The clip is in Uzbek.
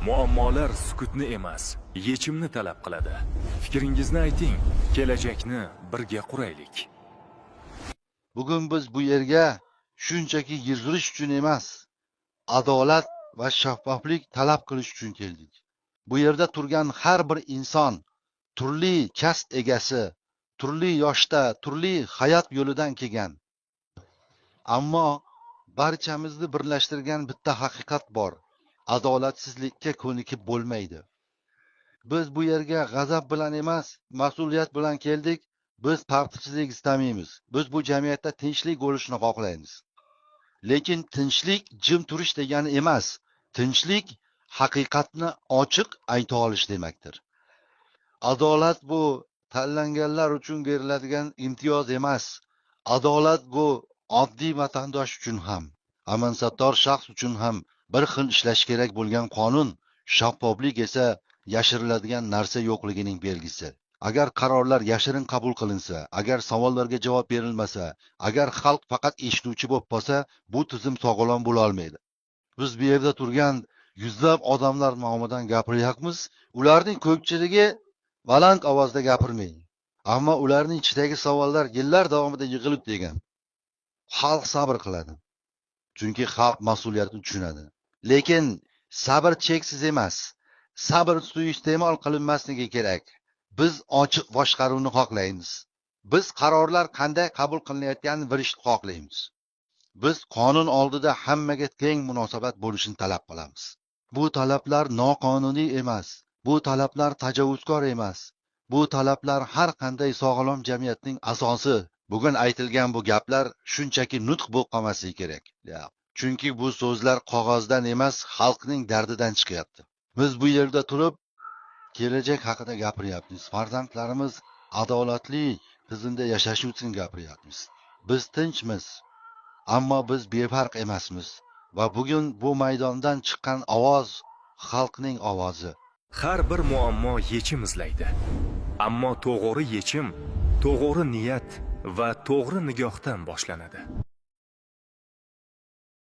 Muammolar sukutni emas, yechimni talab qiladi. Fikringizni ayting, kelajakni birga quraylik. Bugun biz bu yerga shunchaki yig'ilish uchun emas, adolat va shaffoflik talab qilish uchun keldik. Bu yerda turgan har bir inson turli kasb egasi, turli yoshda, turli hayot yo'lidan kelgan. Ammo barchamizni birlashtirgan bitta haqiqat bor. Adolatsizlikka ko'nikib bo'lmaydi. Biz bu yerga g'azab bilan emas, mas'uliyat bilan keldik. Biz tartibsizlik istamaymiz. Biz bu jamiyatda tinchlik bo'lishini xohlaymiz. Lekin tinchlik jim turish degani emas. Tinchlik haqiqatni ochiq ayta olish demakdir. Adolat bu tanlanganlar uchun beriladigan imtiyoz emas. Adolat bu oddiy vatandosh uchun ham, amansabdor shaxs uchun ham bir xil ishlash kerak bo'lgan qonun. Shaffoflik esa yashiriladigan narsa yo'qligining belgisi. Agar qarorlar yashirin qabul qilinsa, agar savollarga javob berilmasa, agar xalq faqat eshituvchi bo'lib qolsa, bu tizim sog'lom bo'la olmaydi. Biz bu yerda turgan yuzlab odamlar nomidan gapiryapmiz. Ularning ko'pchiligi baland ovozda gapirmaydi. Ammo ularning ichidagi savollar yillar davomida yig'ilib degan. Xalq sabr qiladi. Chunki xalq mas'uliyatini tushunadi. Lekin sabr cheksiz emas. Sabr suiiste'mol qilinmasligi kerak. Biz ochiq boshqaruvni xohlaymiz. Biz qarorlar qanday qabul qilinayotganini bilishni xohlaymiz. Biz qonun oldida hammaga teng munosabat bo'lishini talab qilamiz. Bu talablar noqonuniy emas. Bu talablar tajovuzkor emas. Bu talablar har qanday sog'lom jamiyatning asosi. Bugun aytilgan bu gaplar shunchaki nutq bo'lib qolmasligi kerak. Chunki bu so'zlar qog'ozdan emas, xalqning dardidan chiqyapti. Biz bu yerda turib kelajak haqida gapiryapmiz. Farzandlarimiz adolatli tizimda yashashi uchun gapiryapmiz. Biz tinchmiz, ammo biz befarq emasmiz va bugun bu maydondan chiqqan ovoz xalqning ovozi. Har bir muammo yechim izlaydi. Ammo to'g'ri yechim, to'g'ri niyat va to'g'ri nigohdan boshlanadi.